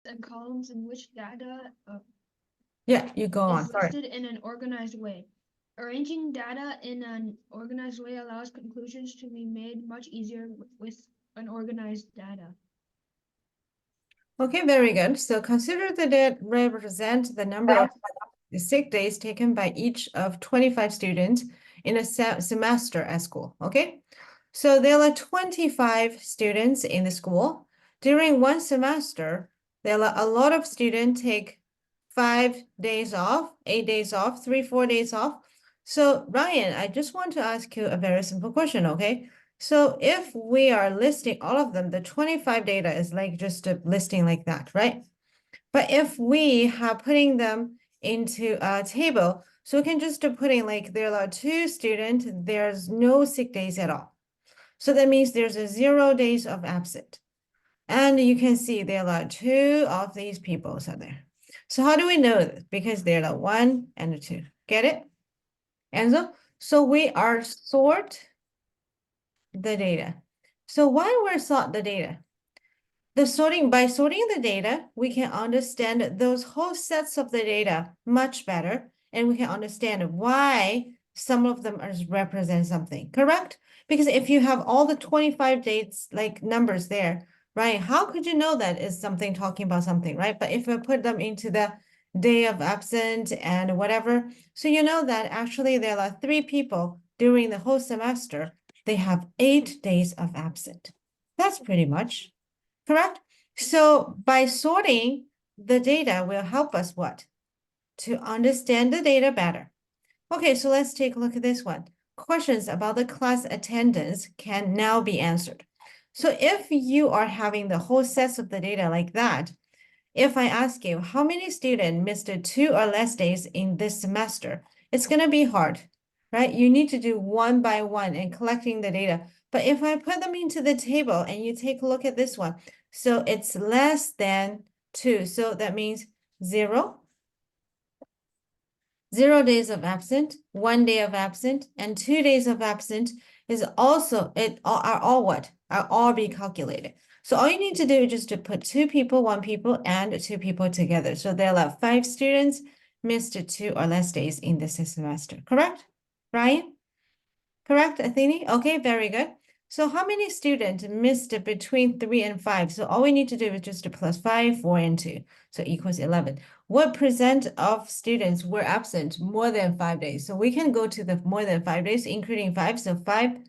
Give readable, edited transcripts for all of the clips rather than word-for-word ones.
and columns in which data Yeah, you go on. is Sorry. listed in an organized way. Arranging data in an organized way allows conclusions to be made much easier with an organized data. Okay, very good. So consider the data represent the number of sick days taken by each of 25 students in a semester at school. Okay, so there are 25 students in the school. During one semester, there are a lot of students take 5 days off, 8 days off, 3, 4 days off. So Ryan, I just want to ask you a very simple question, okay? So if we are listing all of them, the 25 data is like just a listing like that, right? But if we have putting them into a table, so we can just put in like there are 2 students, there's no sick days at all. So that means there's a 0 days of absent. And you can see there are 2 of these people are there. So how do we know this? Because there are 1 and 2. Get it? And so we are sort the data. So why we're sort the data? By sorting the data, we can understand those whole sets of the data much better, and we can understand why some of them represent something, correct? Because if you have all the 25 dates, like numbers there, right? How could you know that is something talking about something, right? But if we put them into the day of absent and whatever, so you know that actually there are 3 people during the whole semester, they have 8 days of absent. That's pretty much correct? So by sorting the data will help us what? To understand the data better. Okay, so let's take a look at this one. Questions about the class attendance can now be answered. So if you are having the whole sets of the data like that, if I ask you how many students missed 2 or less days in this semester, it's going to be hard, right? You need to do one by one and collecting the data. But if I put them into the table and you take a look at this one, so it's less than 2. So that means 0, 0 days of absent, 1 day of absent, and 2 days of absent is also, are all what? Are all be calculated. So all you need to do is just to put 2 people, 1 people, and 2 people together. So there are 5 students missed 2 or less days in this semester, correct? Ryan? Correct, Athene? Okay, very good. So how many students missed between 3 and 5? So all we need to do is just to plus 5, 4, and 2. So equals 11. What percent of students were absent more than 5 days? So we can go to the more than 5 days, including 5. So 5,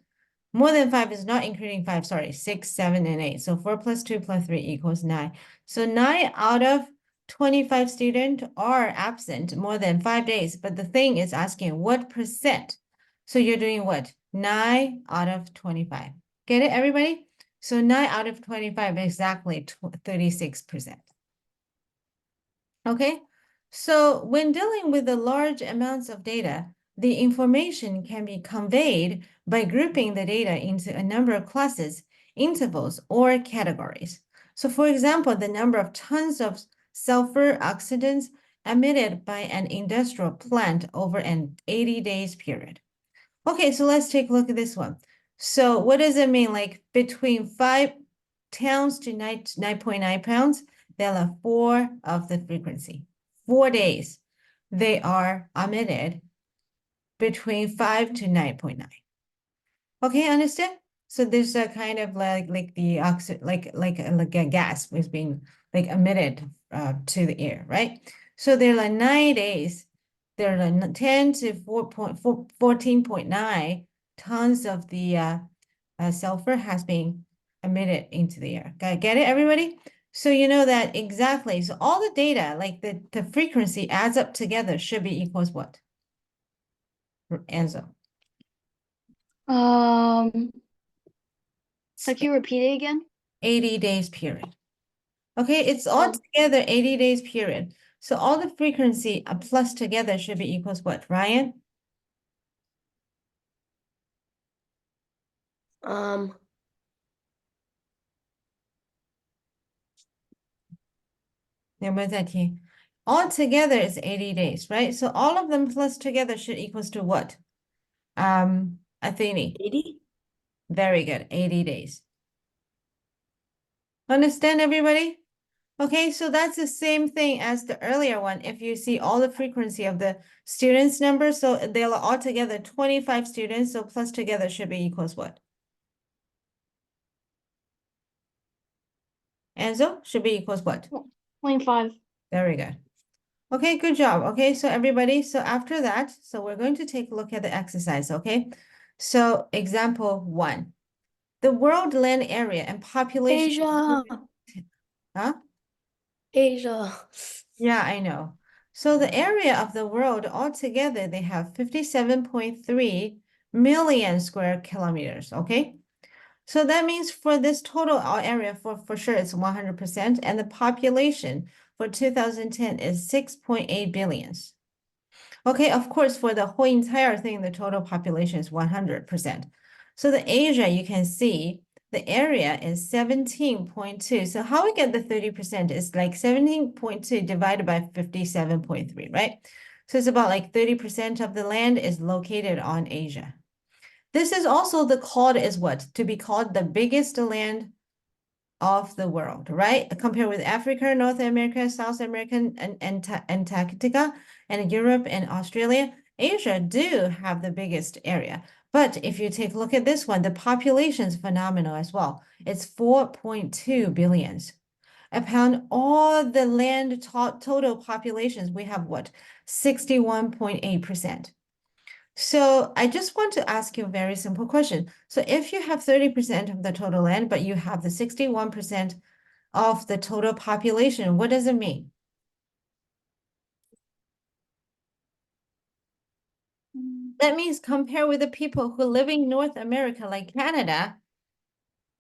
more than 5 is not including 5, sorry, 6, 7, and 8. So 4 plus 2 plus 3 equals 9. So 9 out of 25 students are absent more than 5 days. But the thing is asking what percent? So you're doing what? 9 out of 25. Get it, everybody? So 9 out of 25 is exactly 36%. Okay, so when dealing with the large amounts of data, the information can be conveyed by grouping the data into a number of classes, intervals, or categories. So for example, the number of tons of sulfur oxidants emitted by an industrial plant over an 80 days period. Okay, so let's take a look at this one. So what does it mean? Like between 5 pounds to 9.9 pounds, there are 4 of the frequency. 4 days, they are emitted between 5 to 9.9. Okay, understand? So there's a kind of like the oxide, like a gas was being like emitted to the air, right? So there are like 9 days. There are like 10 to 14.9 tons of the sulfur has been emitted into the air. Get it, everybody? So you know that exactly. So all the data, like the frequency adds up together should be equals what? Enzo. So can you repeat it again? 80 days period. Okay, it's all together 80 days period. So all the frequency plus together should be equals what, Ryan? All together is 80 days, right? So all of them plus together should equals to what? Athene. 80? Very good, 80 days. Understand, everybody? Okay, so that's the same thing as the earlier one. If you see all the frequency of the students number, so they'll all together 25 students, so plus together should be equals what? Enzo, should be equals what? 25. Very good. Okay, good job. Okay, so everybody, so after that, so we're going to take a look at the exercise, okay? So example 1. The world land area and population. Asia. Huh? Asia. Yeah, I know. So the area of the world altogether, they have 57.3 million square kilometers, okay? So that means for this total area, for sure, it's 100%, and the population for 2010 is 6.8 billions. Okay, of course, for the whole entire thing, the total population is 100%. So the Asia, you can see the area is 17.2. So how we get the 30% is like 17.2 divided by 57.3, right? So it's about like 30% of the land is located on Asia. This is also the called is what? To be called the biggest land of the world, right? Compared with Africa, North America, South America, and Antarctica, and Europe and Australia, Asia do have the biggest area. But if you take a look at this one, the population is phenomenal as well. It's 4.2 billions. Upon all the land total populations, we have what? 61.8%. So I just want to ask you a very simple question. So if you have 30% of the total land, but you have the 61% of the total population, what does it mean? That means compare with the people who live in North America, like Canada,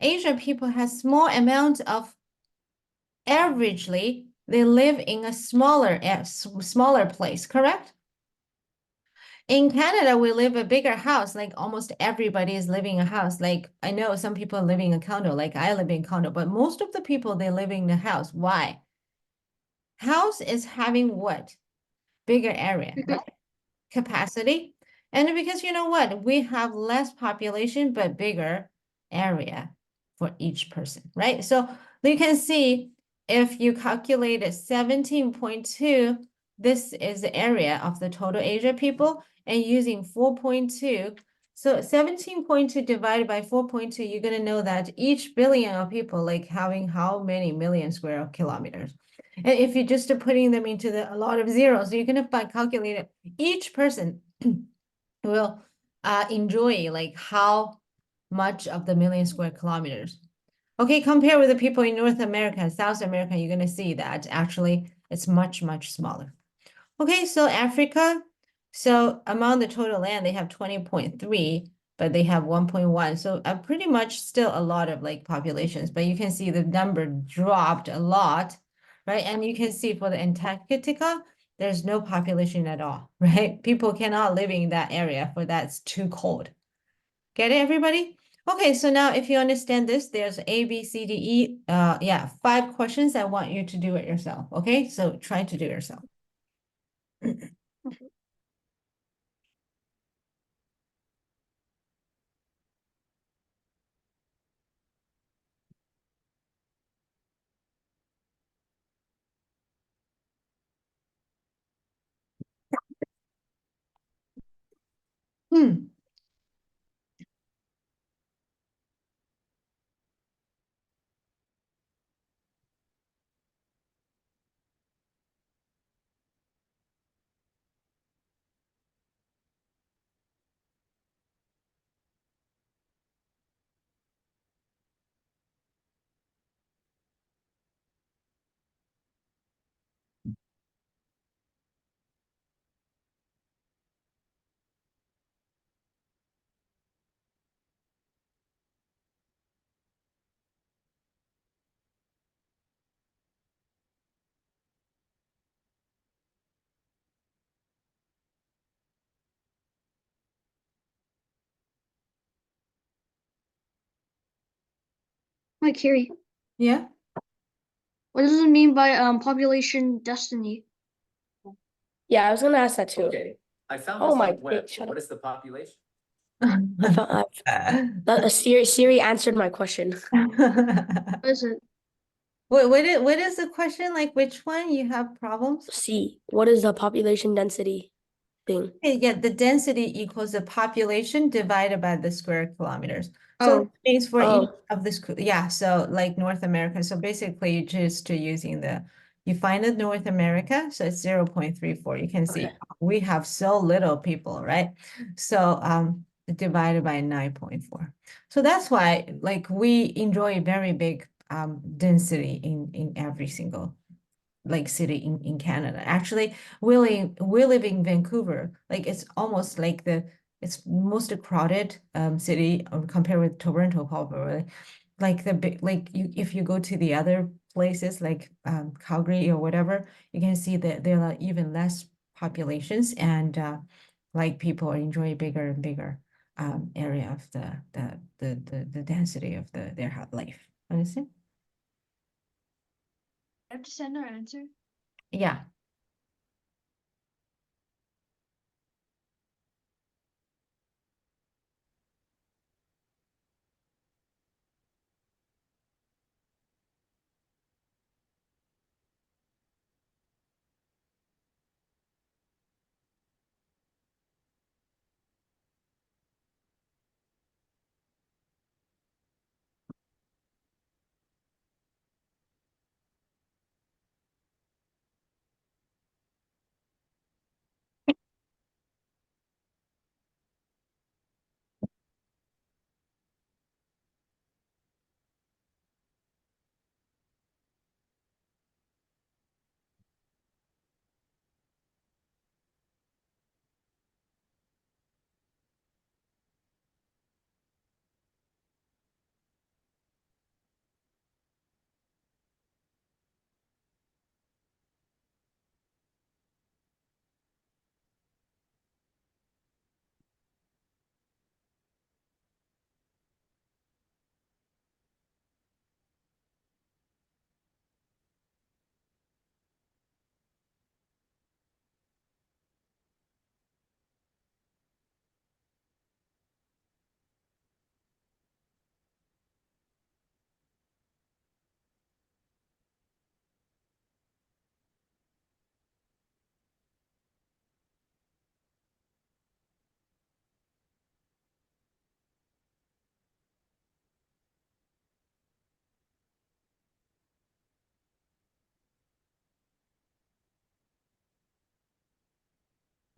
Asian people have small amount of, averagely, they live in a smaller place, correct? In Canada, we live a bigger house, like almost everybody is living a house. Like I know some people are living in a condo, like I live in a condo, but most of the people, they live in the house. Why? House is having what? Bigger area, right? Capacity. And because you know what? We have less population, but bigger area for each person, right? So you can see if you calculate it 17.2, this is the area of the total Asia people, and using 4.2. So 17.2 divided by 4.2, you're going to know that each billion of people like having how many million square kilometers. And if you're just putting them into a lot of zeros, you're going to calculate it. Each person will enjoy like how much of the million square kilometers. Okay, compare with the people in North America and South America, you're going to see that actually it's much, much smaller. Okay, so Africa, so among the total land, they have 20.3, but they have 1.1. So pretty much still a lot of like populations, but you can see the number dropped a lot, right? And you can see for the Antarctica, there's no population at all, right? People cannot live in that area for that's too cold. Get it, everybody? Okay, so now if you understand this, there's A, B, C, D, E, yeah, 5 questions. I want you to do it yourself, okay? So try to do it yourself. Hmm. Hi, Kiri. Yeah. What does it mean by population destiny? Yeah, I was gonna ask that too. Okay, I found Oh this my on the web. God, shut What up. is the population? I found Siri answered my question. What is it? What is the question? Like which one you have problems? C. What is the population density thing? Okay, yeah, the density equals the population divided by the square kilometers. So Oh. that means for each Oh. of the yeah, so like North America. So basically just using you find the North America, so it's 0.34. You can see Okay. we have so little people, right? So divided by 9.4. So that's why like we enjoy very big density in every single like city in Canada. Actually, we live in Vancouver. Like it's almost like it's most crowded city compared with Toronto, probably. Like the big like you if you go to the other places like Calgary or whatever, you can see that there are even less populations and like people enjoy bigger and bigger area of the density of their life. Understand? I have to send our answer. Yeah.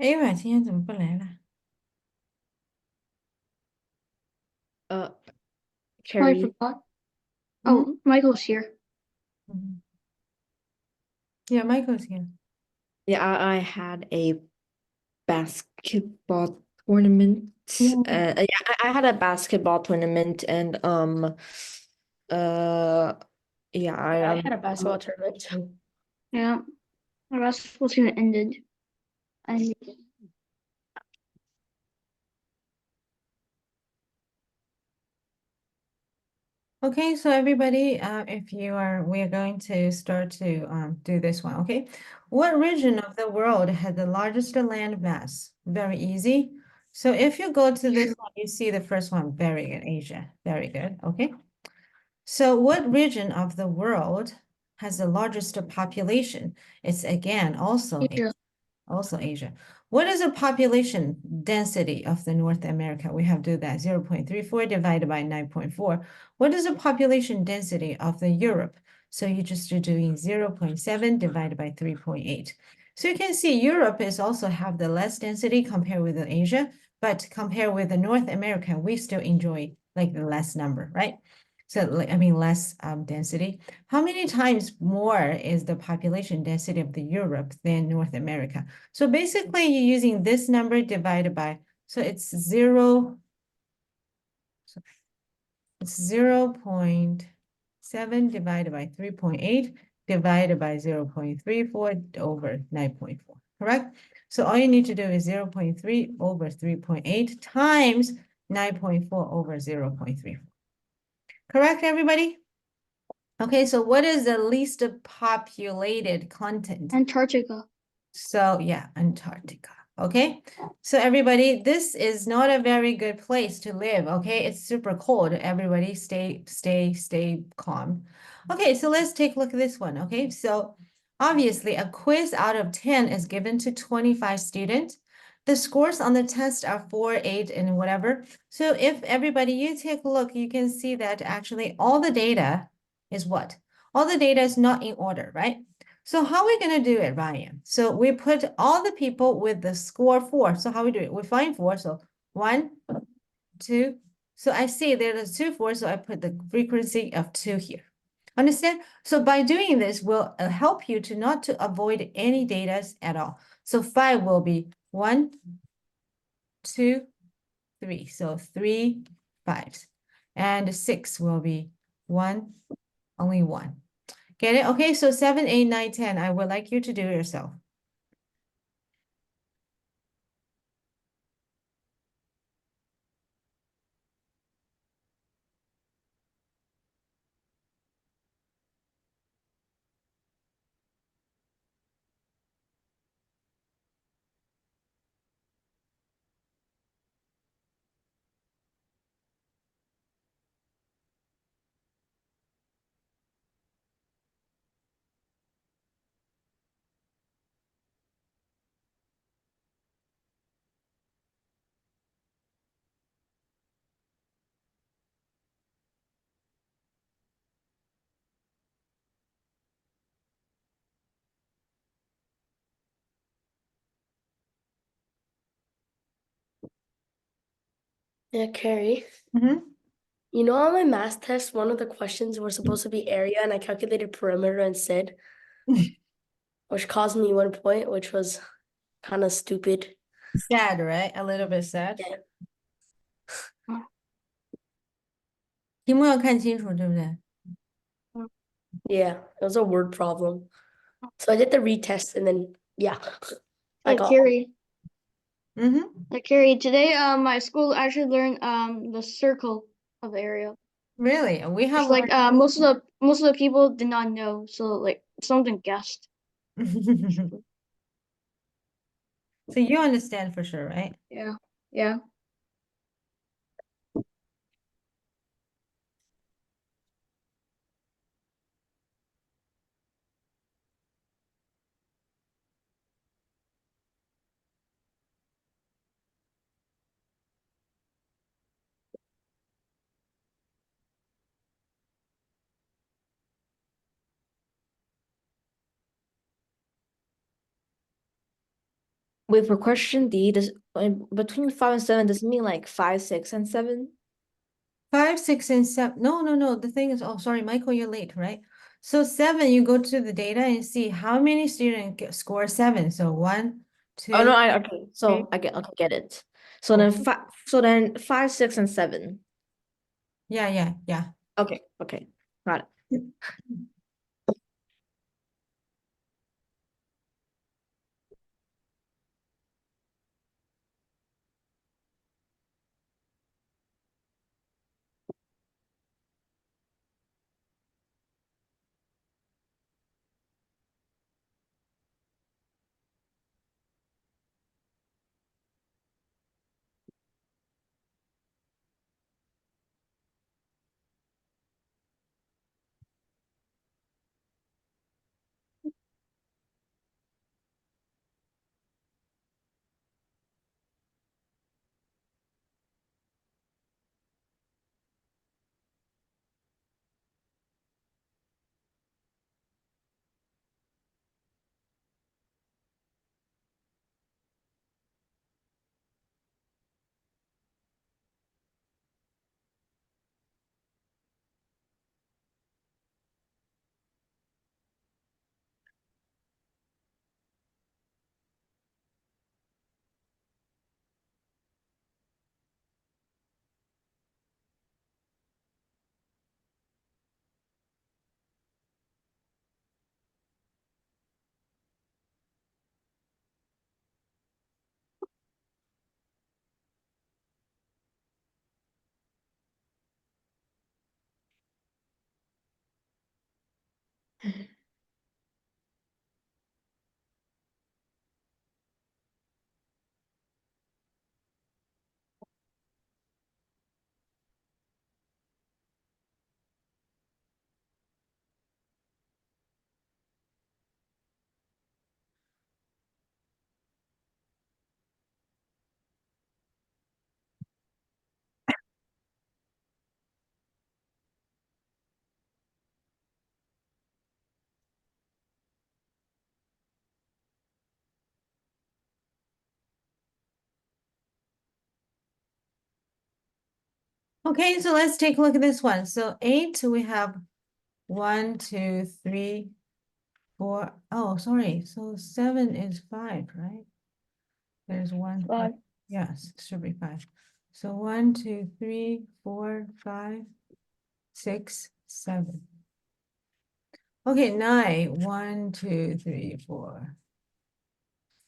A 软今天怎么不来了？ I Carrie, forgot. Oh, Michael's here. Mhm. Yeah, Michael's here. yeah, I had a basketball tournament. Yeah. Yeah, I had a basketball tournament and yeah, I had a basketball tournament. Yeah. Our basketball team ended. And Okay, so everybody, if you are, we are going to start to do this one, okay? What region of the world has the largest land mass? Very easy. So if you go to this one, you see the first one, very good, Asia, very good, okay? So what region of the world has the largest population? It's again also Asia. also Asia. What is the population density of the North America? We have to do that 0.34 divided by 9.4. What is the population density of the Europe? So you just are doing 0.7 divided by 3.8. So you can see Europe is also have the less density compared with the Asia, but compared with the North America, we still enjoy like the less number, right? So like, I mean, less density. How many times more is the population density of the Europe than North America? So basically you're using this number divided by, so it's 0.7 divided by 3.8 divided by 0.34 over 9.4, correct? So all you need to do is 0.3 over 3.8 times 9.4 over 0.34. Correct, everybody? Okay, so what is the least populated continent? Antarctica. So yeah, Antarctica. Okay, so everybody, this is not a very good place to live. Okay, it's super cold. Everybody, stay calm. Okay, so let's take a look at this one. Okay, so obviously a quiz out of 10 is given to 25 students. The scores on the test are 4, 8, and whatever. So if everybody, you take a look, you can see that actually all the data is what? All the data is not in order, right? So how are we going to do it, Ryan? So we put all the people with the score 4. So how we do it? We find 4. So 1, 2. So I see there's 2 4. So I put the frequency of 2 here. Understand? So by doing this will help you to not to avoid any data at all. So 5 will be 1, 2, 3. So 3 5s. And 6 will be 1, only 1. Get it? Okay, so 7, 8, 9, 10. I would like you to do it yourself. Yeah, Carrie. Mm-hmm. You know, on my math test, one of the questions were supposed to be area, and I calculated perimeter instead, which cost me 1 point, which was kind of stupid. Sad, right? A little bit sad. Yeah. 题目要看清楚，对不对？ Yeah, it was a word problem. So I did the retest, and then yeah, I got. Carrie. Mm-hmm. Carrie, today my school actually learned the circle of the area. Really? We have It's like most of the people did not know, so like something guessed. So you understand for sure, right? Yeah. Yeah. Wait, for question D, does between 5 and 7 does it mean like 5, 6, and 7? 5, 6, and 7. No. The thing is, oh, sorry, Michael, you're late, right? So 7, you go to the data and see how many students score 7. So 1, 2. Oh no, okay. So I get it. So then Okay. 5, 6, and 7. Yeah. Okay, got it. Okay, so let's take a look at this one. So 8, we have 1, 2, 3, 4. Oh, sorry. So 7 is 5, right? There's 1. Five. Yes, it should be 5. So 1, 2, 3, 4, 5, 6, 7. Okay, 9. 1, 2, 3, 4,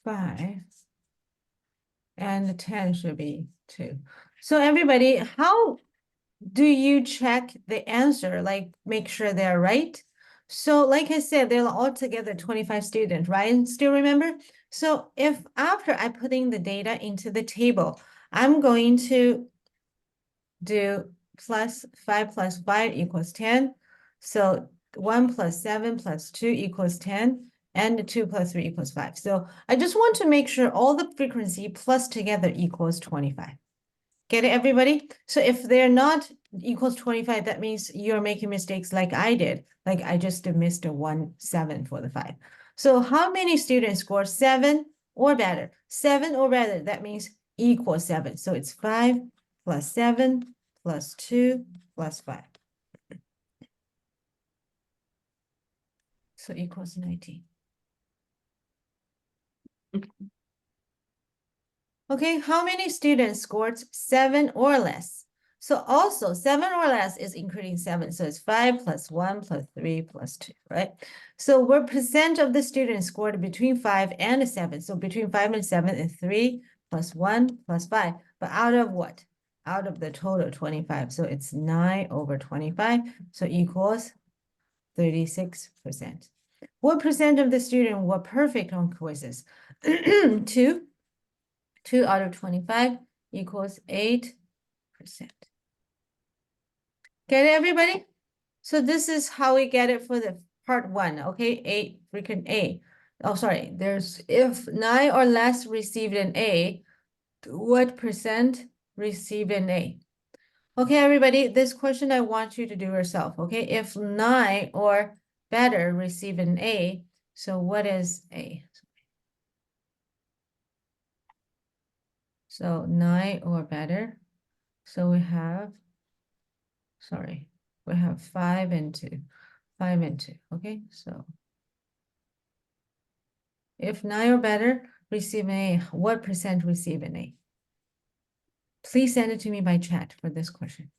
5. And the 10 should be 2. So everybody, how do you check the answer? Like make sure they're right? So like I said, they're all together 25 students, right? Still remember? So if after I putting the data into the table, I'm going to do plus 5 plus 5 equals 10. So 1 plus 7 plus 2 equals 10. And 2 plus 3 equals 5. So I just want to make sure all the frequency plus together equals 25. Get it, everybody? So if they're not equals 25, that means you're making mistakes like I did. Like I just missed a 1, 7 for the 5. So how many students score 7 or better? 7 or better, that means equal 7. So it's 5 plus 7 plus 2 plus 5. So equals 19. Okay, how many students scored 7 or less? So also 7 or less is including 7. So it's 5 plus 1 plus 3 plus 2, right? So what percent of the students scored between 5 and 7? So between 5 and 7 is 3 plus 1 plus 5. But out of what? Out of the total 25. So it's 9 over 25. So equals 36%. What percent of the students were perfect on quizzes? 2. 2 out of 25 equals 8%. Get it, everybody? So this is how we get it for the part 1, okay? 8 freaking A. Oh, sorry. There's if 9 or less received an A, what percent received an A? Okay, everybody, this question I want you to do yourself, okay? If 9 or better receive an A, so what is A? So 9 or better. So we have, sorry, we have 5 and 2. 5 and 2, okay? So if 9 or better, receive an A, what percent receive an A? Please send it to me by chat for this question.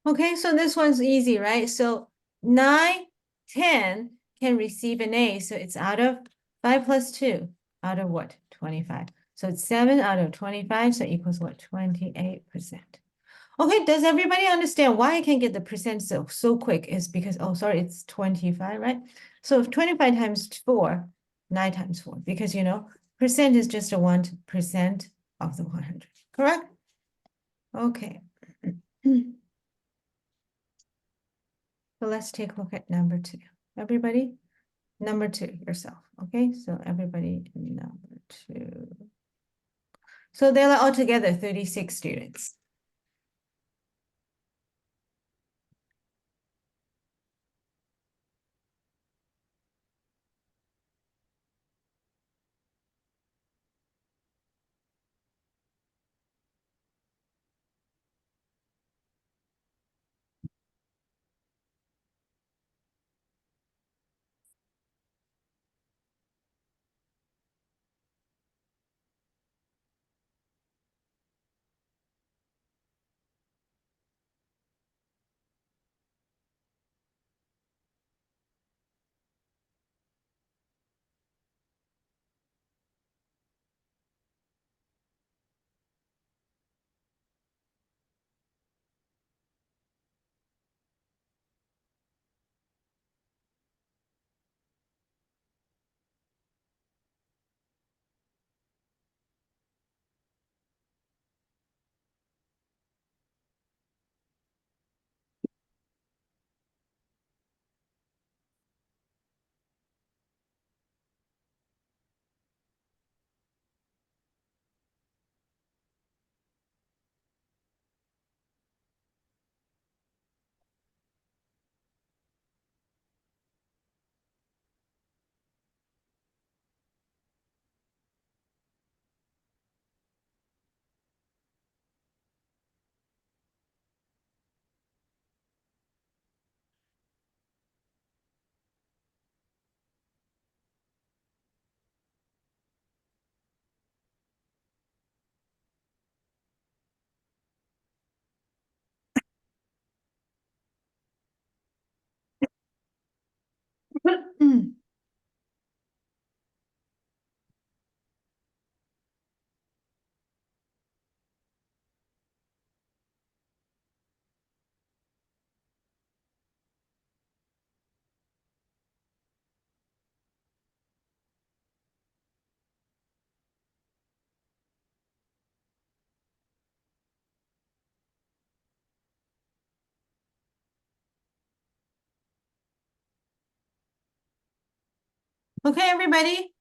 Okay, so this one's easy, right? So 9, 10 can receive an A, so it's out of 5 plus 2, out of what? 25. So it's 7 out of 25, so equals what? 28%. Okay, does everybody understand why I can get the percent so quick? Is because, oh, sorry, it's 25, right? So if 25 times 4, 9 times 4, because percent is just a 1% of the 100, correct? Okay. So let's take a look at number 2. Everybody, number 2 yourself. Okay, so everybody, number 2. So there are altogether 36 students. Okay, everybody.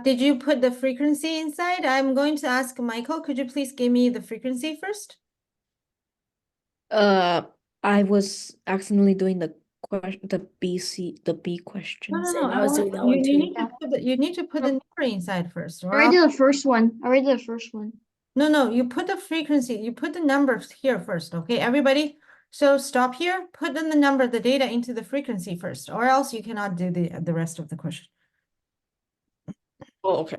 Did you put the frequency inside? I'm going to ask Michael, could you please give me the frequency first? I was accidentally doing the B question. No, Same, I I was want, doing that one you too. need to put you need to put the number inside first, or I already else, did the first one. I already did the first one. no, you put the frequency, you put the numbers here first, okay, everybody? So stop here, put in the number, the data into the frequency first, or else you cannot do the rest of the question. Oh, okay.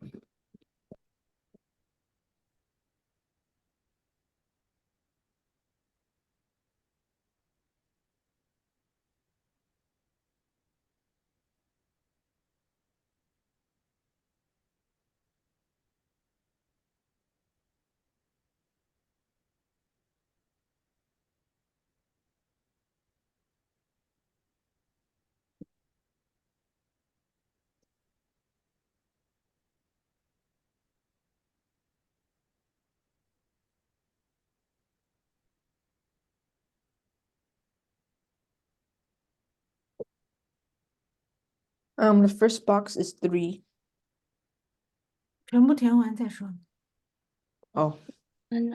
The first box is 3. 全部填完再说。 Oh. And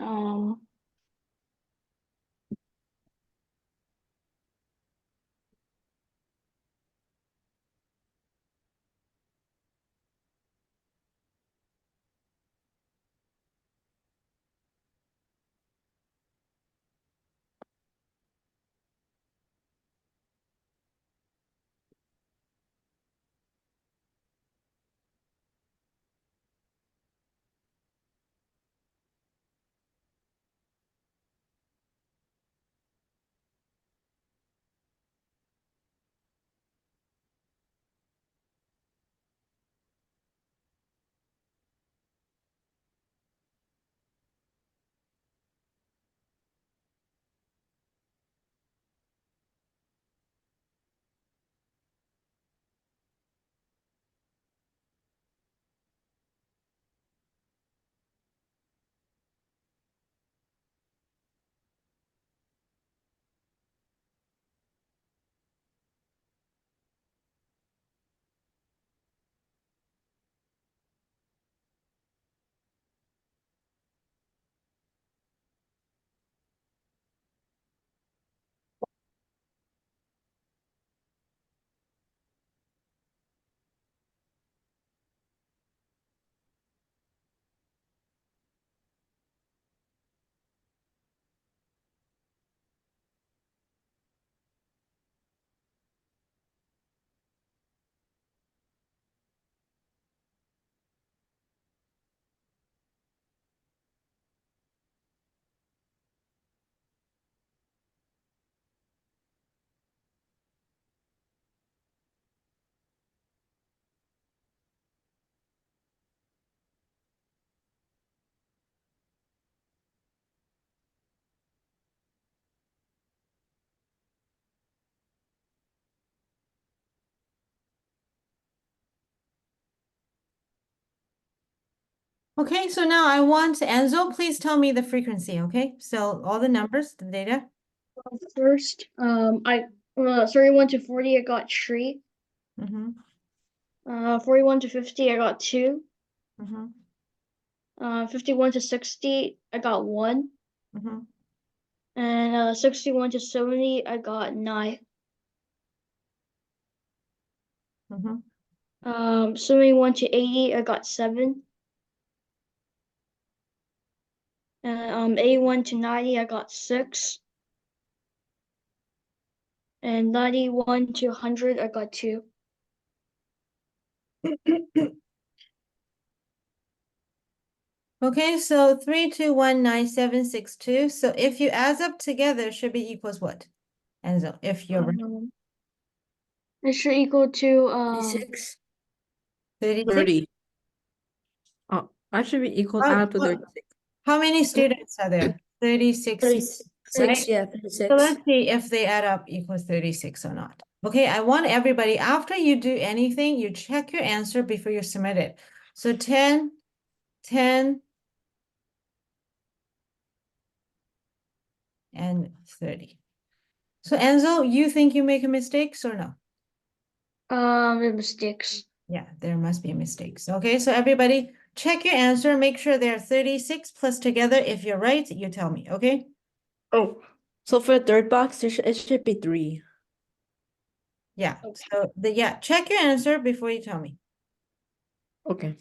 Okay, so now I want Enzo, please tell me the frequency, okay? So all the numbers, the data. first, I 31 to 40, I got 3. Mm-hmm, 41 to 50, I got 2. mm-hmm, 51 to 60, I got 1. mm-hmm. And 61 to 70, I got 9. Mm-hmm. 71 to 80, I got 7. And 81 to 90, I got 6. And 91 to 100, I got 2. Okay, so 3219762. So if you add up together, should be equals what? Enzo, if you're right. It should equal to 36. 36? 30. Oh, I should be equal Oh, out to oh. 36. How many students are there? 36. 36, Right. yeah, So 36. let's see if they add up equals 36 or not. Okay, I want everybody, after you do anything, you check your answer before you submit it. So 10, 10, and 30. So Enzo, you think you make mistakes or no? the mistakes. Yeah, there must be mistakes. Okay, so everybody check your answer, make sure they're 36 plus together. If you're right, you tell me, okay? Oh, so for the third box, it should be 3. Yeah, Okay. so check your answer before you tell me. Okay.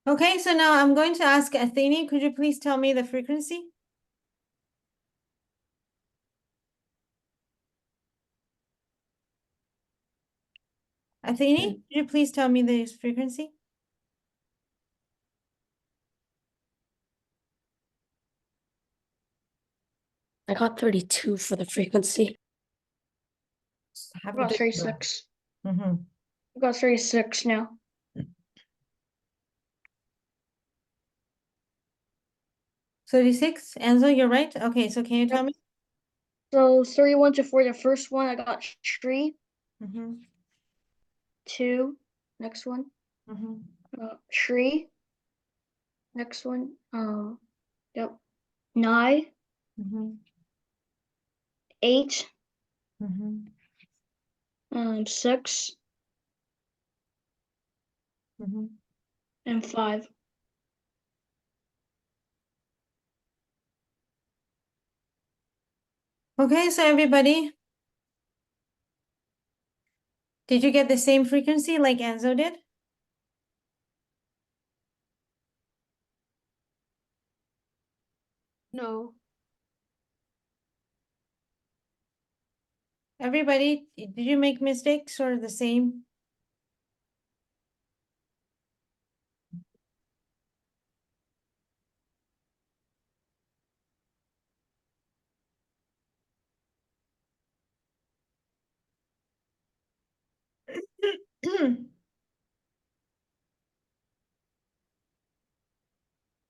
Okay, so now I'm going to ask Athene, could you please tell me the frequency? Athene, could you please tell me the frequency? I got 32 for the frequency. I got 36. Mm-hmm. I got 36 now. 36, Enzo, you're right. Okay, so can you tell me? So 31 to 4, the first one, I got 3, Mm-hmm. 2, next one, Mm-hmm. 3, next one, yep, 9, Mm-hmm. 8, Mm-hmm. 6, Mm-hmm. and 5. Okay, so everybody, did you get the same frequency like Enzo did? No. Everybody, did you make mistakes or the same?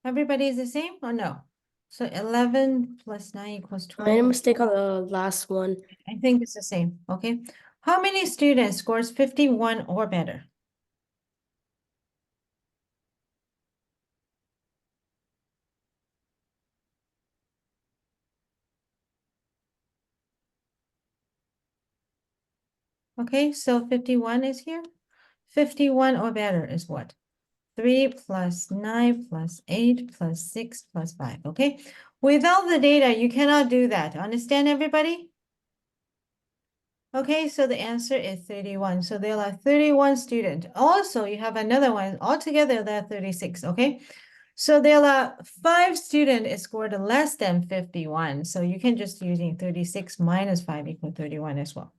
Everybody is the same or no? So 11 plus 9 equals I made a 12. mistake on the last one. I think it's the same, okay? How many students scores 51 or better? Okay, so 51 is here. 51 or better is what? 3 plus 9 plus 8 plus 6 plus 5, okay? Without the data, you cannot do that. Understand, everybody? Okay, so the answer is 31. So there are 31 students. Also, you have another one. Altogether, there are 36, okay? So there are 5 students scored less than 51. So you can just using 36 minus 5 equal 31 as well.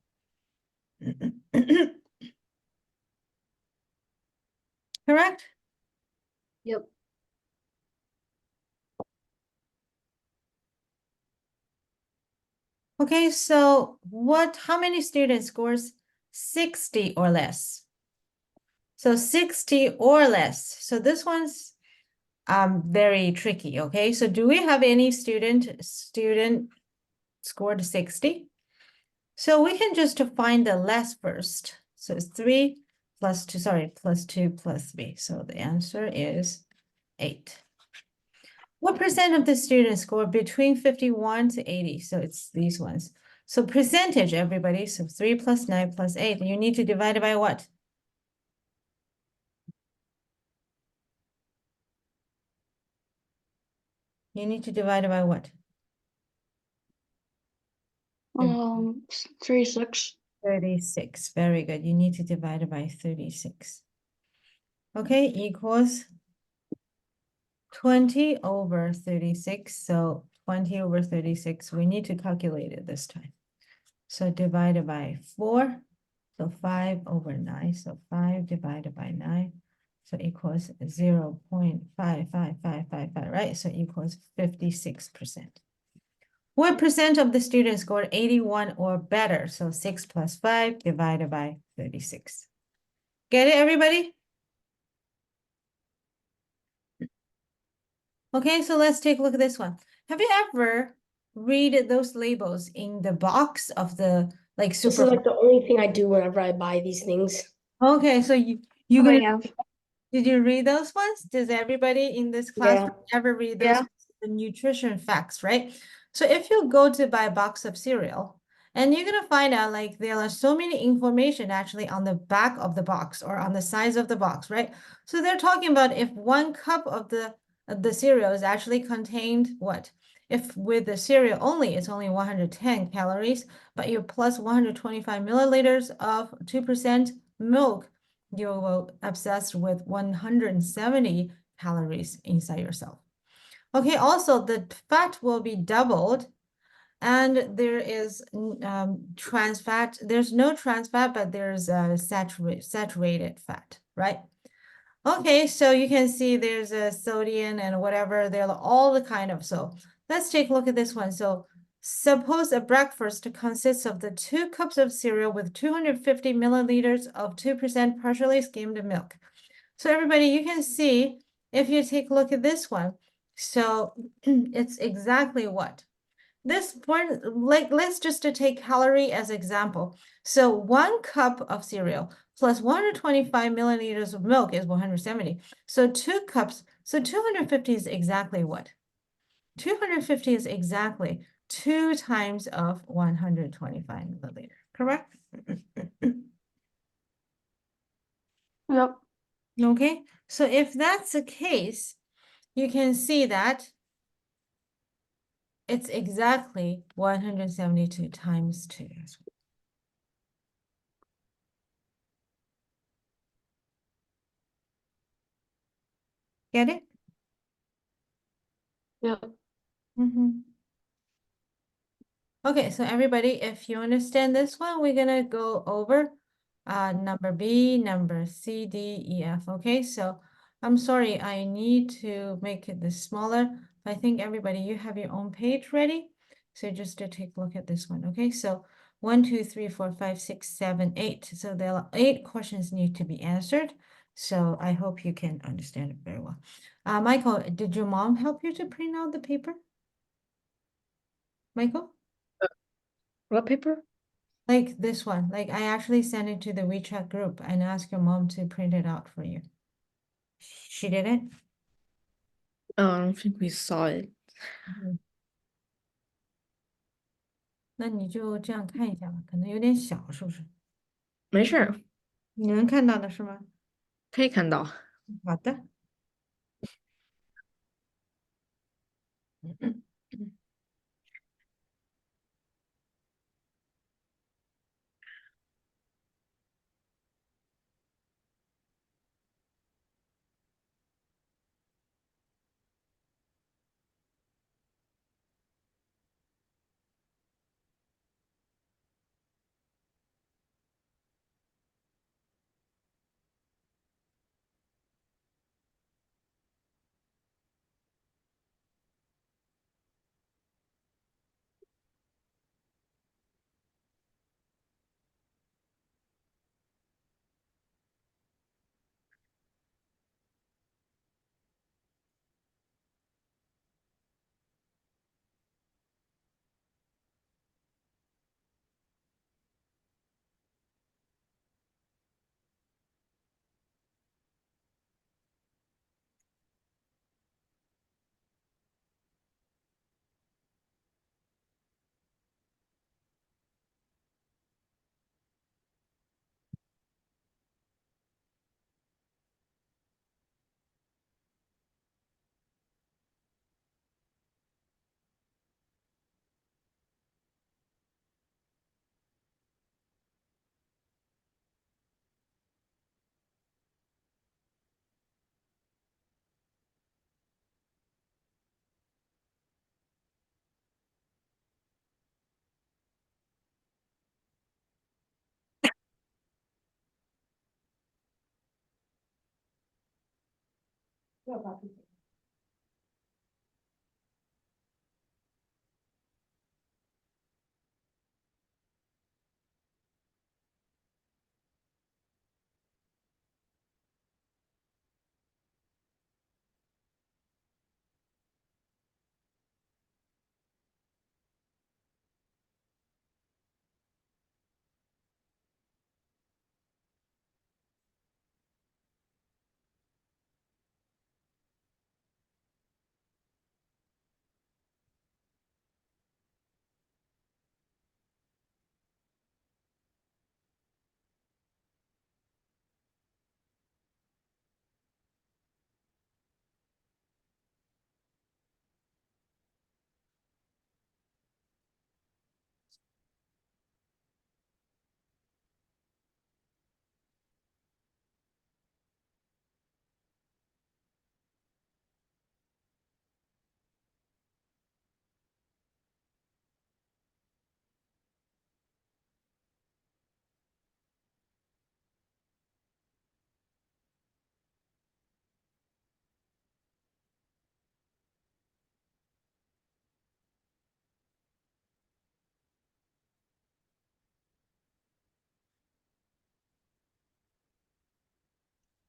Correct? Yep. Okay, so how many students scores 60 or less? So 60 or less. So this one's very tricky, okay? So do we have any student scored 60? So we can just find the less first. So it's 3 plus 2, sorry, plus 2 plus 3. So the answer is 8. What percent of the students score between 51 to 80? So it's these ones. So percentage, everybody. So 3 plus 9 plus 8. You need to divide it by what? You need to divide it by what? 36. 36. Very good. You need to divide it by 36. Okay, equals 20 over 36. So 20 over 36. We need to calculate it this time. So divided by 4. So 5 over 9. So 5 divided by 9. So equals 0.55555, right? So equals 56%. What percent of the students scored 81 or better? So 6 plus 5 divided by 36. Get it, everybody? Okay, so let's take a look at this one. Have you ever read those labels in the box of the like This is super? like the only thing I do whenever I buy these things. Okay, so you I gonna have. did you read those ones? Does everybody in this class ever read those Yeah. the nutrition facts, right? So if you go to buy a box of cereal, and you're gonna find out like there are so many information actually on the back of the box or on the sides of the box, right? So they're talking about if 1 cup of the cereal is actually contained what? If with the cereal only, it's only 110 calories, but you plus 125 milliliters of 2% milk, you will obsessed with 170 calories inside yourself. Okay, also the fat will be doubled, and there is trans fat. There's no trans fat, but there's saturated fat, right? Okay, so you can see there's a sodium and whatever. There are all the kind of. So let's take a look at this one. So suppose a breakfast consists of the 2 cups of cereal with 250 milliliters of 2% partially skimmed milk. So everybody, you can see if you take a look at this one. So it's exactly what? This point, like, let's just take calorie as example. So 1 cup of cereal plus 125 milliliters of milk is 170. So 2 cups, so 250 is exactly what? 250 is exactly 2 times of 125 milliliter, correct? Yep. Okay, so if that's the case, you can see that it's exactly 172 times 2. Get it? Yep. Okay, so everybody, if you understand this one, we're gonna go over number B, number C, D, E, F. Okay, so I'm sorry, I need to make it this smaller. I think everybody, you have your own page ready. So just to take a look at this one. Okay, so 1, 2, 3, 4, 5, 6, 7, 8. So there are 8 questions need to be answered. So I hope you can understand it very well. Michael, did your mom help you to print out the paper? Michael? What paper? Like this one, like I actually sent it to the WeChat group and asked your mom to print it out for you. She did it? Oh, I don't think we saw it. 那你就这样看一下吧，可能有点小，是不是？没事儿，你能看到的是吗？可以看到。好的。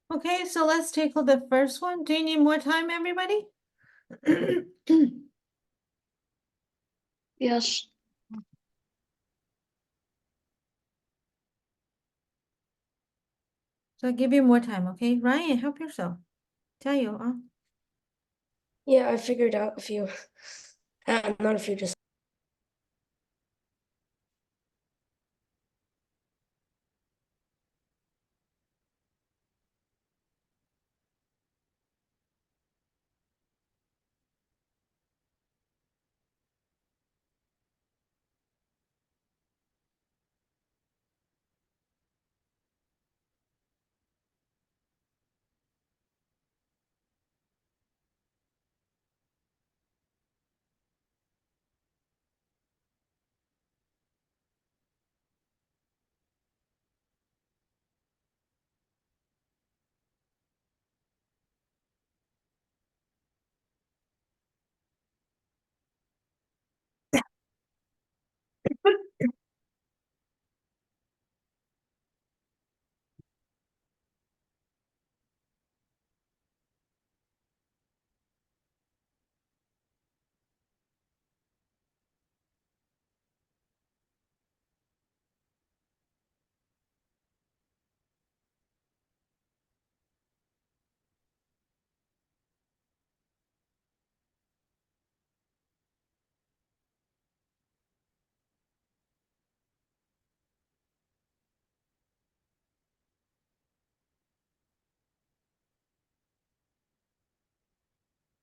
Okay, so let's tackle the first one. Do you need more time, everybody? Yes. So I'll give you more time, okay? Ryan, help yourself. 加油啊！ Yeah, I figured out a few. Not a few, just.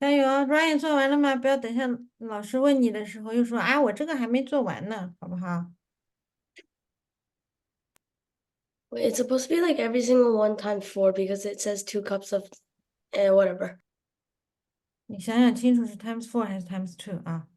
加油啊！Ryan 做完了吗？不要等下老师问你的时候又说啊，我这个还没做完呢，好不好？ Wait, it's supposed to be like every single one times 4 because it says 2 cups of whatever. 你想想清楚是 times 4还是 times 2啊？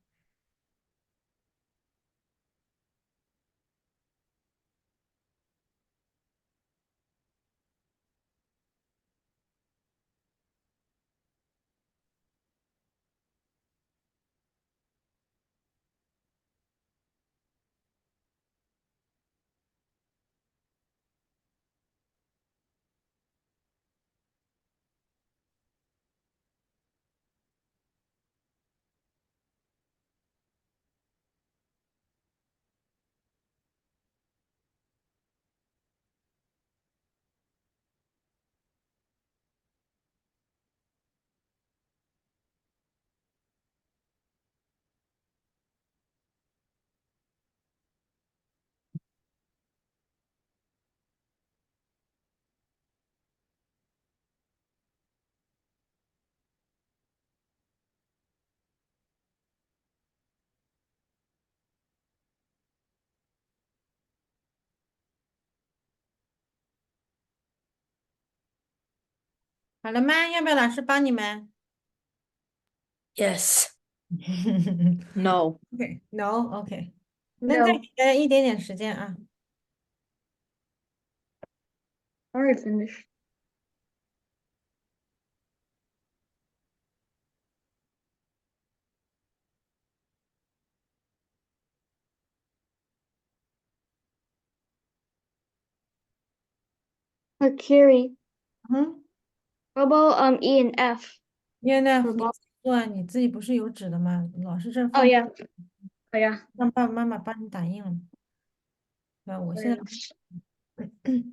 好了吗？要不要老师帮你们 Yes. No. ？OK，No，OK，那再 No. 给大家一点点时间啊。 Already finished. or carry. 嗯 What about E and F? ，ENF For 你 ball? 算你自己不是有纸的吗？老师这儿 Oh 放 yeah. Oh yeah. 让爸爸妈妈帮你打印了。对，我 Oh, 现在 yeah.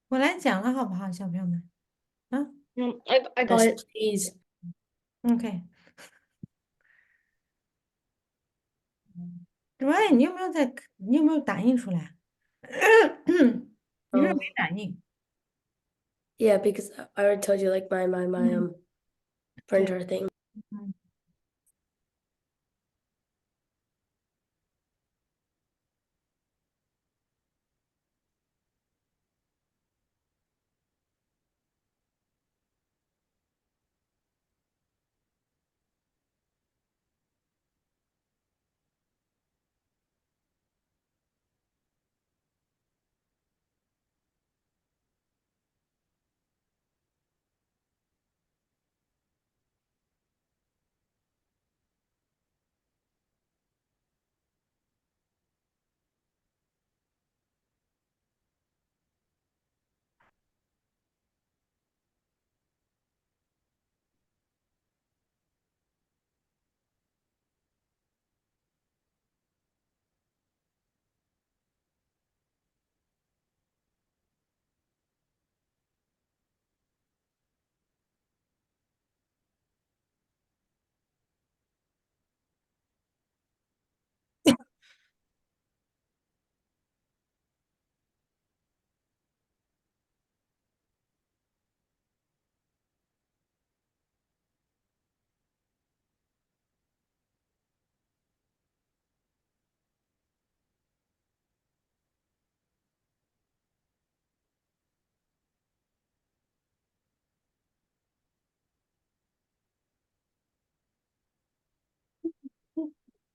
我来讲了好不好，小朋友们？啊 I got Yes, it. please. ，OK。Ryan，你有没有打印出来？你是不是 Oh, 没打印？ yeah, because I already told you like my printer thing. 嗯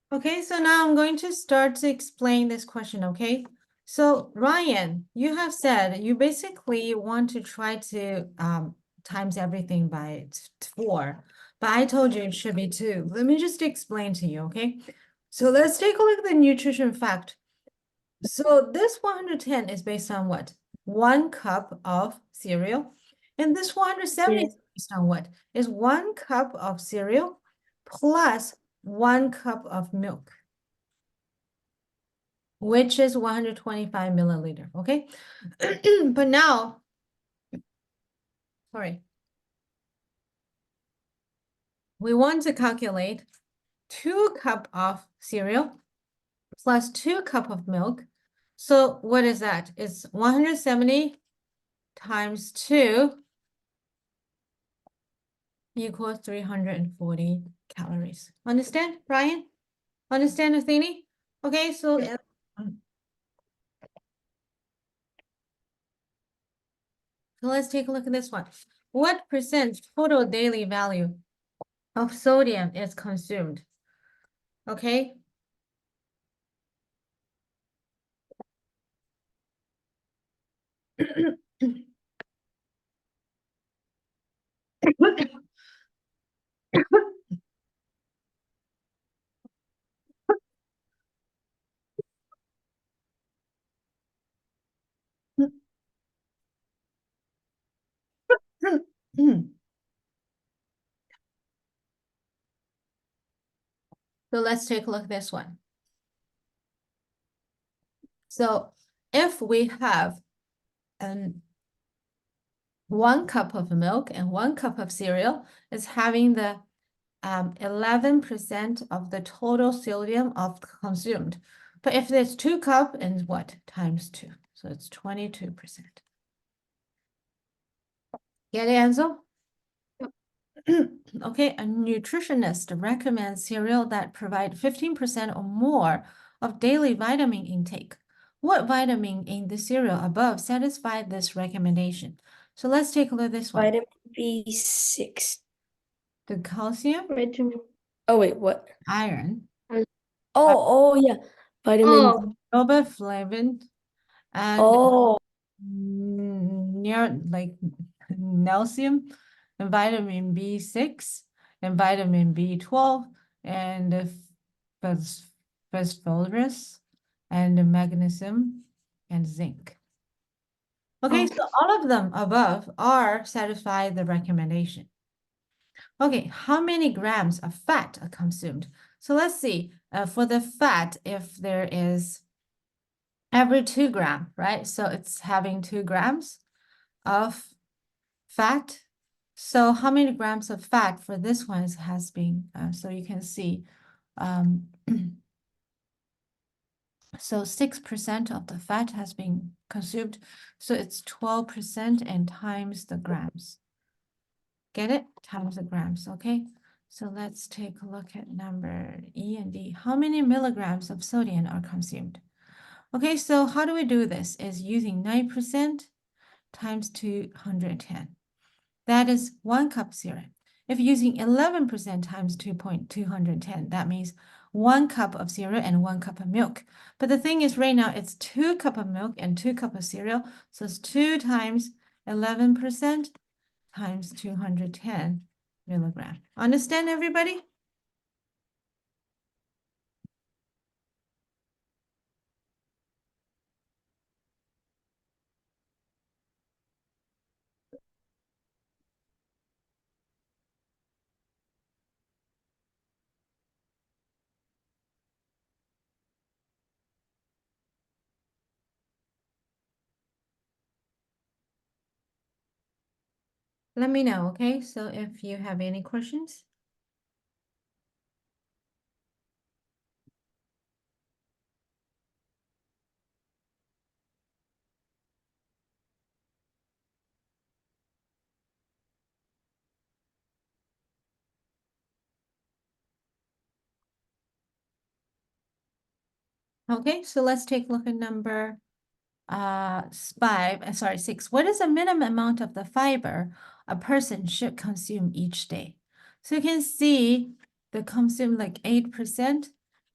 Okay, so now I'm going to start to explain this question, okay? So Ryan, you have said you basically want to try to times everything by 4, but I told you it should be 2. Let me just explain to you, okay? So let's take a look at the nutrition fact. So this 110 is based on what? 1 cup of cereal. And this 170 Yeah. is based on what? Is 1 cup of cereal plus 1 cup of milk, which is 125 milliliter, okay? But now sorry. We want to calculate 2 cup of cereal plus 2 cup of milk. So what is that? It's 170 times 2 equals 340 calories. Understand, Brian? Understand, Athene? Okay, so so let's take a look at this one. What percent total daily value of sodium is consumed? Okay. So let's take a look at this one. So if we have 1 cup of milk and 1 cup of cereal, is having the 11% of the total sodium of consumed. But if there's 2 cup and what? Times 2. So it's 22%. Get it, Ansel? Okay, a nutritionist recommends cereal that provide 15% or more of daily vitamin intake. What vitamin in the cereal above satisfy this recommendation? So let's take a look at this one. Vitamin B6. The calcium, Vitamin. Oh wait, what? iron, Oh yeah. Vitamin. Oh, riboflavin, and Oh, near like calcium, and vitamin B6, and vitamin B12, and phosphorus, and magnesium, and zinc. Okay, Oh. so all of them above are satisfy the recommendation. Okay, how many grams of fat are consumed? So let's see, for the fat, if there is every 2 grams, right? So it's having 2 grams of fat. So how many grams of fat for this one has been, so you can see, so 6% of the fat has been consumed. So it's 12% and times the grams. Get it? Times the grams, okay? So let's take a look at number E and D. How many milligrams of sodium are consumed? Okay, so how do we do this? Is using 9% times 210. That is 1 cup cereal. If using 11% times 210, that means 1 cup of cereal and 1 cup of milk. But the thing is right now it's 2 cup of milk and 2 cup of cereal. So it's 2 times 11% times 210 milligram. Understand, everybody? Let me know, okay? So if you have any questions. Okay, so let's take a look at number 6. What is the minimum amount of the fiber a person should consume each day? So you can see the consume like 8%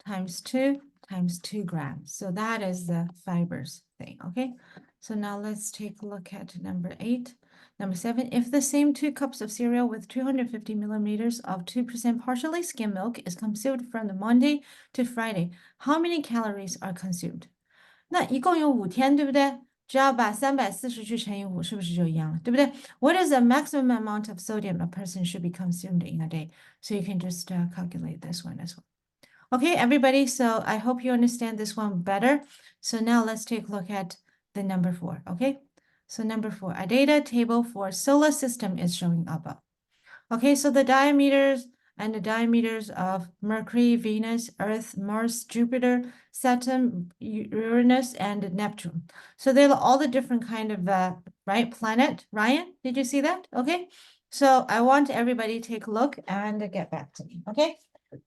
times 2 times 2 grams. So that is the fibers thing, okay? So now let's take a look at number 8. Number 7, if the same 2 cups of cereal with 250 milliliters of 2% partially skimmed milk is consumed from the Monday to Friday, how many calories are consumed? 那一共有5天，对不对？只要把340去乘以5，是不是就一样了？对不对？ What is the maximum amount of sodium a person should be consumed in a day? So you can just calculate this one as well. Okay, everybody, so I hope you understand this one better. So now let's take a look at the number 4, okay? So number 4, a data table for solar system is showing above. Okay, so the diameters and the diameters of Mercury, Venus, Earth, Mars, Jupiter, Saturn, Uranus, and Neptune. So they're all the different kind of right planet. Ryan, did you see that? Okay, so I want everybody to take a look and get back to me. Okay,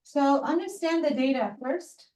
so understand the data first.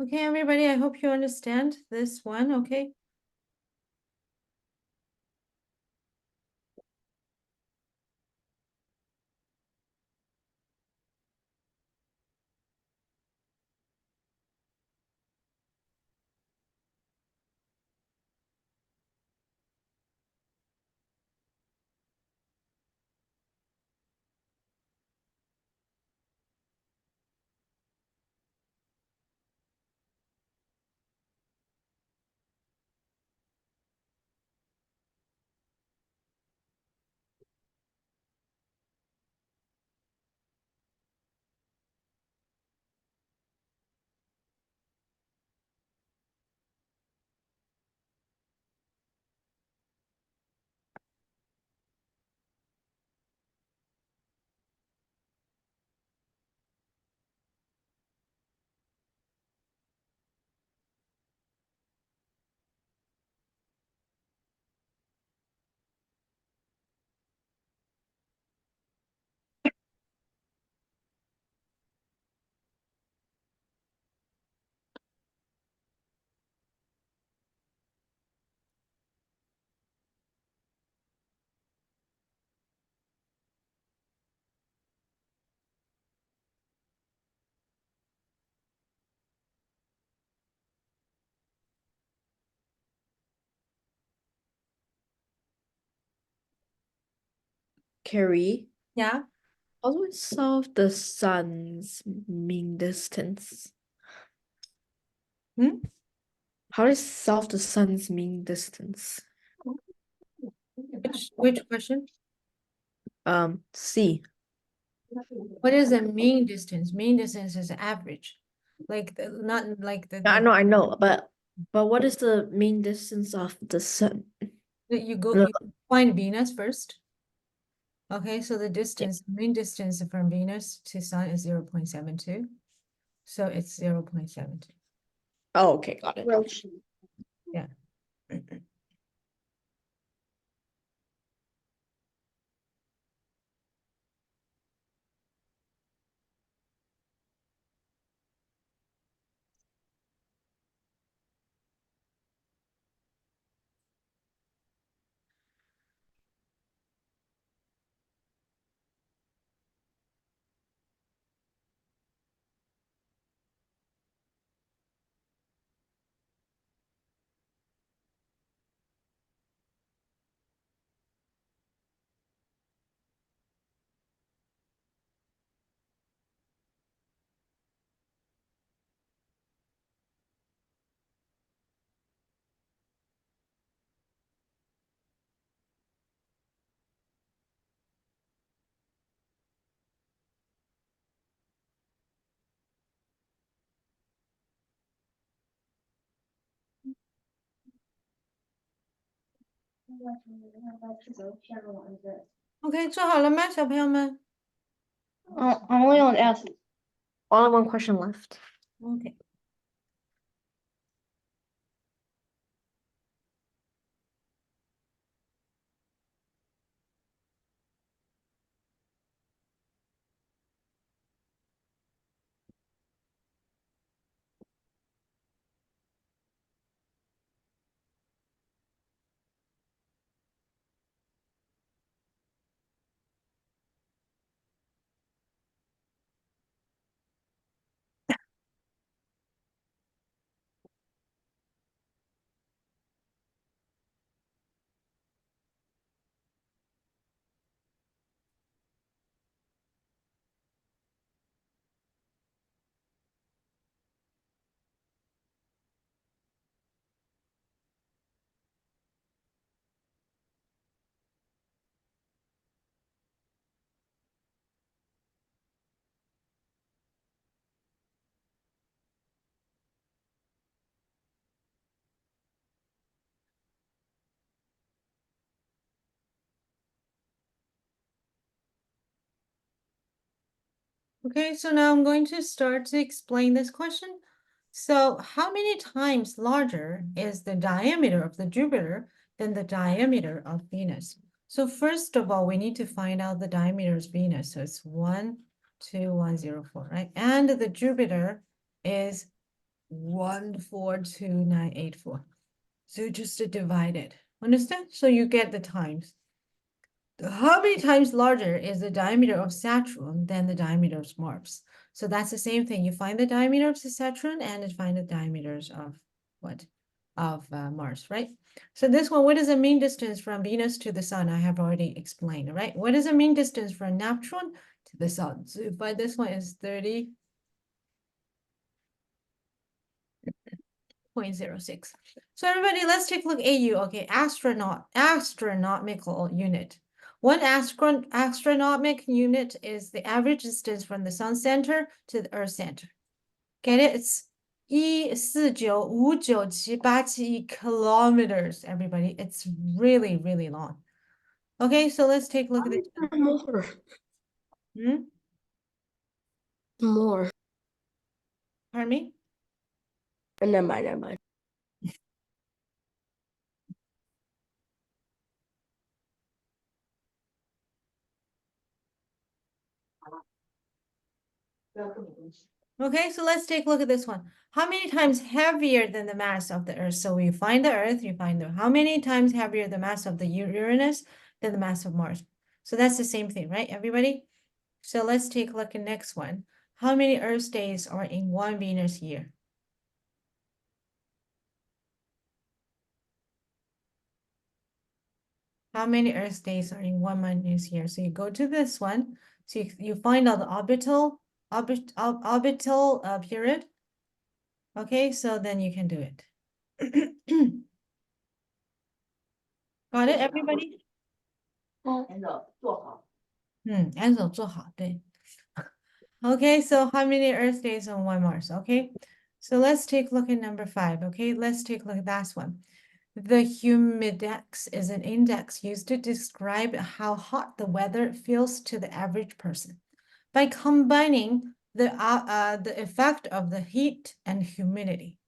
Okay, everybody, I hope you understand this one, okay? Carrie, Yeah. how do we solve the sun's mean distance? Hmm? How do we solve the sun's mean distance? Which question? C. What is the mean distance? Mean distance is average. Like not like the, Yeah, I know, but what is the mean distance of the sun? you go No. you find Venus first. Okay, so the distance, mean distance from Venus to Sun is 0.72. So it's 0.72. Oh, okay, got it. Yeah. OK，做好了吗，小朋友们 I'm only on S. Only one question left.？OK。Okay, so now I'm going to start to explain this question. So how many times larger is the diameter of the Jupiter than the diameter of Venus? So first of all, we need to find out the diameter of Venus. So it's 12104, right? And the Jupiter is 142984. So just divide it. Understand? So you get the times. How many times larger is the diameter of Saturn than the diameter of Mars? So that's the same thing. You find the diameter of Saturn and find the diameters of what? Of Mars, right? So this one, what is the mean distance from Venus to the Sun? I have already explained, right? What is the mean distance from Neptune to the Sun? So you find this one is 30.06. So everybody, let's take a look at AU. Okay, astronomical unit. One astronomical unit is the average distance from the sun center to the earth center. Get it? It's 1495971 kilometers, everybody. It's really, really long. Okay, so let's take a look at it. More. Hmm? More. Pardon me? Never mind, never mind. Okay, so let's take a look at this one. How many times heavier than the mass of the Earth? So you find the Earth, you find the how many times heavier the mass of the Uranus than the mass of Mars? So that's the same thing, right, everybody? So let's take a look at next one. How many Earth days are in one Venus year? How many Earth days are in one Venus year? So you go to this one. So you find out the orbital period. Okay, so then you can do it. Got it, everybody? 安总做好，对。Okay, so how many Earth days on one Mars? Okay, so let's take a look at number 5. Okay, let's take a look at that one. The humidex is an index used to describe how hot the weather feels to the average person. By combining the effect of the heat and humidity.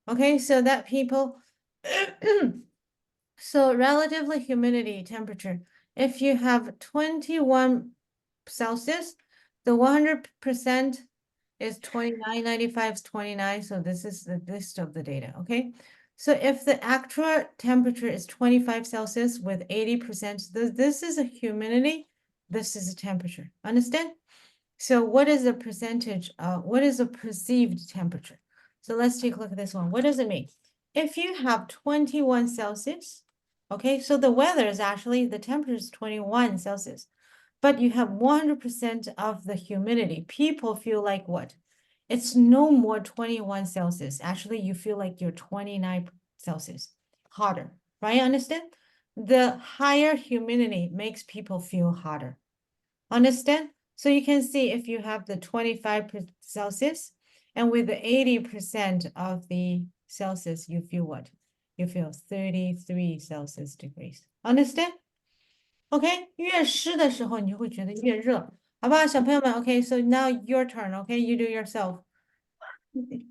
Okay, so that people, so relatively humidity temperature, if you have 21 Celsius, the 100% is 2995 is 29, so this is the list of the data, okay? So if the actual temperature is 25 Celsius with 80%, this is a humidity, this is a temperature, understand? So what is the percentage, what is the perceived temperature? So let's take a look at this one. What does it mean? If you have 21 Celsius, okay, so the weather is actually, the temperature is 21 Celsius, but you have 100% of the humidity. People feel like what? It's no more 21 Celsius. Actually, you feel like you're 29 Celsius, hotter, right? Understand? The higher humidity makes people feel hotter. Understand? So you can see if you have the 25 Celsius and with the 80% of the Celsius, you feel what? You feel 33 Celsius degrees. Understand? OK，越湿的时候你就会觉得越热，好不好，小朋友们？OK, so now your turn. OK, you do yourself. Okay,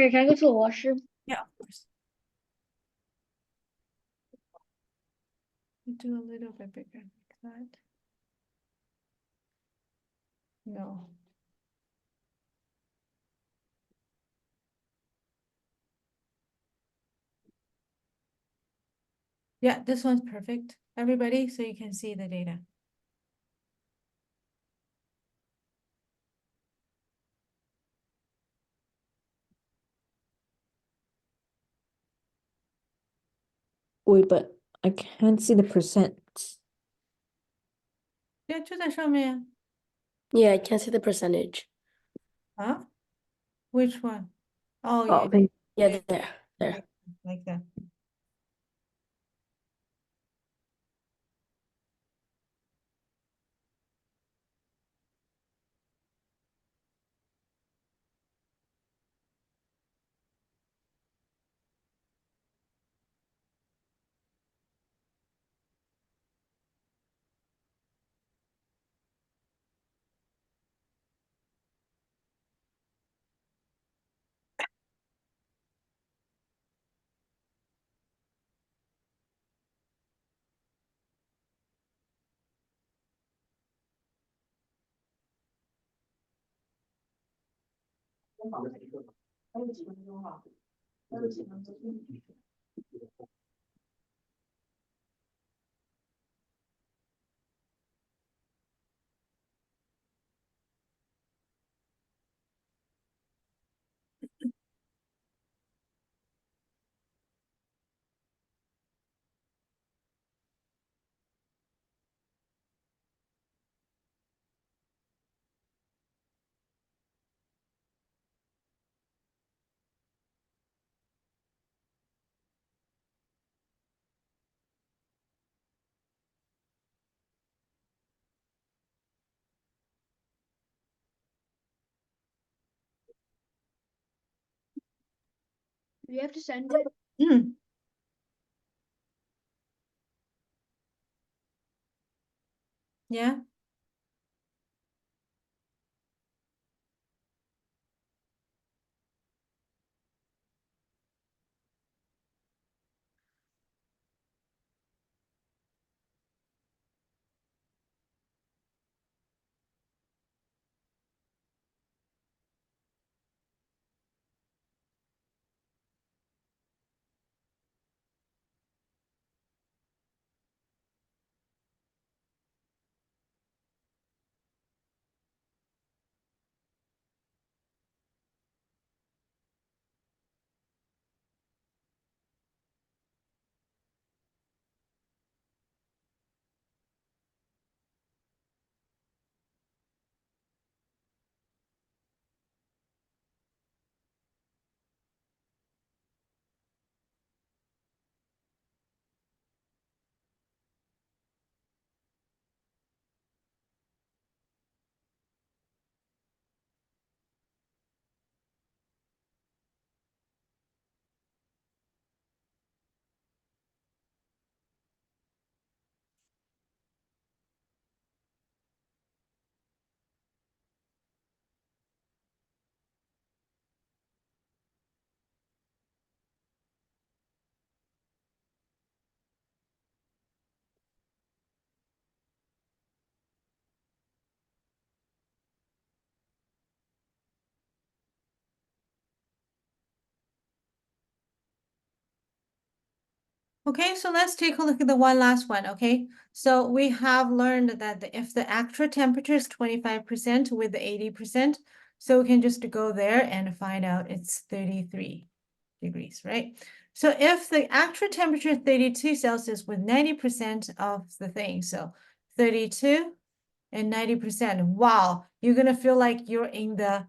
can I go to the washroom? Yeah, of course. Do a little bit bigger like that. No. Yeah, this one's perfect, everybody, so you can see the data. Wait, but I can't see the percent. Yeah, 就在上面呀。 Yeah, I can't see the percentage. Huh? Which one? Oh, Oh, yeah, okay. Yeah, there. like that. Do you have to send it? Yeah. Okay, so let's take a look at the one last one, okay? So we have learned that if the actual temperature is 25% with the 80%, so we can just go there and find out it's 33 degrees, right? So if the actual temperature is 32 Celsius with 90% of the thing, so 32 and 90%, wow, you're gonna feel like you're in the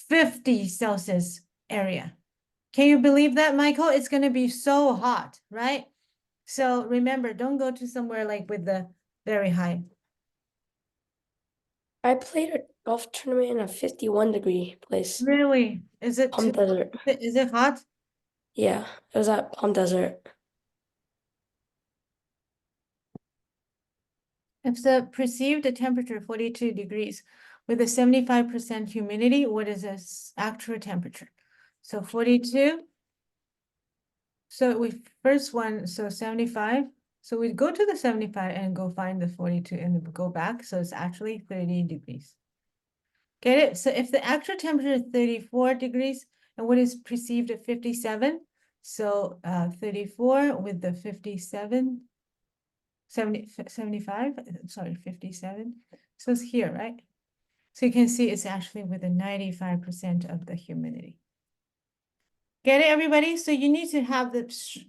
50 Celsius area. Can you believe that, Michael? It's gonna be so hot, right? So remember, don't go to somewhere like with the very high. I played a golf tournament in a 51-degree place. Really? Is it Palm Desert. is it hot? Yeah, it was at Palm Desert. If the perceived temperature 42 degrees with a 75% humidity, what is this actual temperature? So 42. So we first one, so 75. So we go to the 75 and go find the 42 and go back. So it's actually 30 degrees. Get it? So if the actual temperature is 34 degrees and what is perceived at 57, so 34 with the 57, 75, sorry, 57. So it's here, right? So you can see it's actually with a 95% of the humidity. Get it, everybody? So you need to have the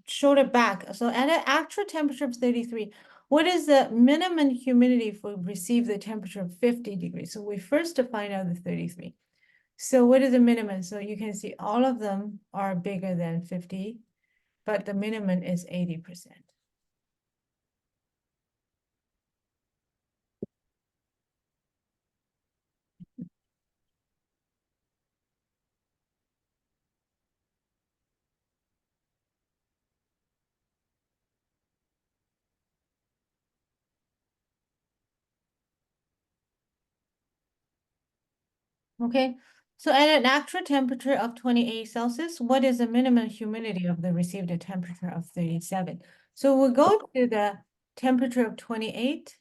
shoulder back. So at an actual temperature of 33, what is the minimum humidity for receive the temperature of 50 degrees? So we first define out the 33. So what is the minimum? So you can see all of them are bigger than 50, but the minimum is 80%. Okay, so at an actual temperature of 28 Celsius, what is the minimum humidity of the received temperature of 37? So we'll go to the temperature of 28,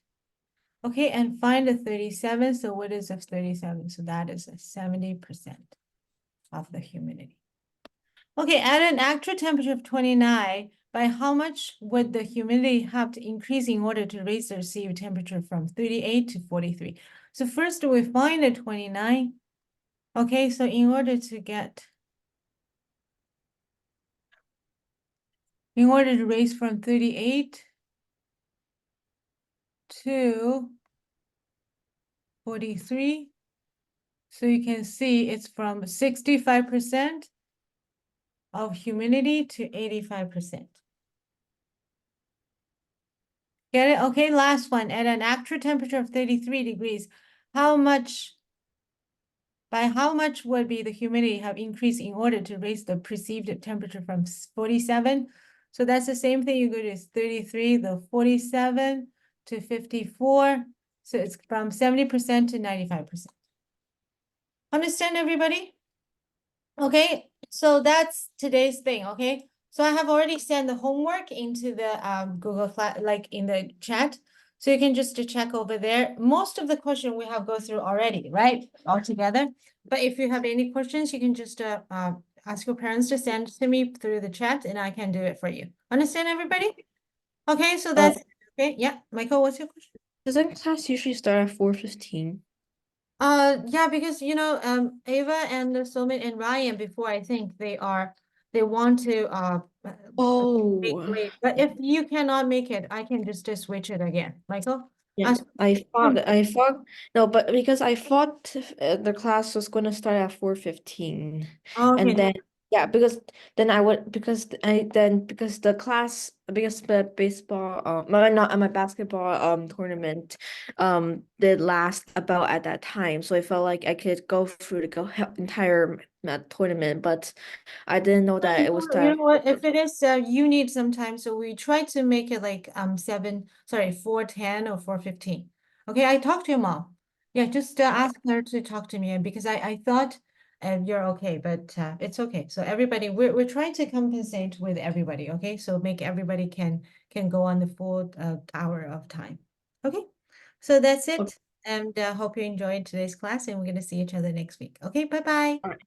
okay, and find the 37. So what is the 37? So that is a 70% of the humidity. Okay, at an actual temperature of 29, by how much would the humidity have to increase in order to raise the received temperature from 38 to 43? So first we find the 29. Okay, so in order to raise from 38 to 43, so you can see it's from 65% of humidity to 85%. Get it? Okay, last one. At an actual temperature of 33 degrees, by how much would be the humidity have increased in order to raise the perceived temperature from 47? So that's the same thing. You go to 33, the 47 to 54. So it's from 70% to 95%. Understand, everybody? Okay, so that's today's thing, okay? So I have already sent the homework into the Google Class, like in the chat. So you can just check over there. Most of the question we have go through already, right? All together. But if you have any questions, you can just ask your parents to send to me through the chat and I can do it for you. Understand, everybody? Okay, so that's okay. Yeah, Michael, what's your question? Doesn't class usually start at 4:15? Yeah, because Ava and Somin and Ryan before, I think they want to make Oh, late. But if you cannot make it, I can just switch it again. Michael? yeah. I thought, no, but because I thought the class was going to start at 4:15, Okay. and then yeah, because then I would because the class because the baseball my basketball tournament did last about at that time, so I felt like I could go through the entire tournament, but I didn't know that it was You know what, if it is you need some time, so we try to make it like 4:10 or 4:15. Okay, I talked to your mom. Yeah, just ask her to talk to me, and because I thought you're okay, but it's okay. So everybody, we're trying to compensate with everybody, okay? So make everybody can go on the full hour of time. Okay, so that's it. And hope you enjoyed today's class, and we're gonna see each other next week. Okay, bye-bye. Bye.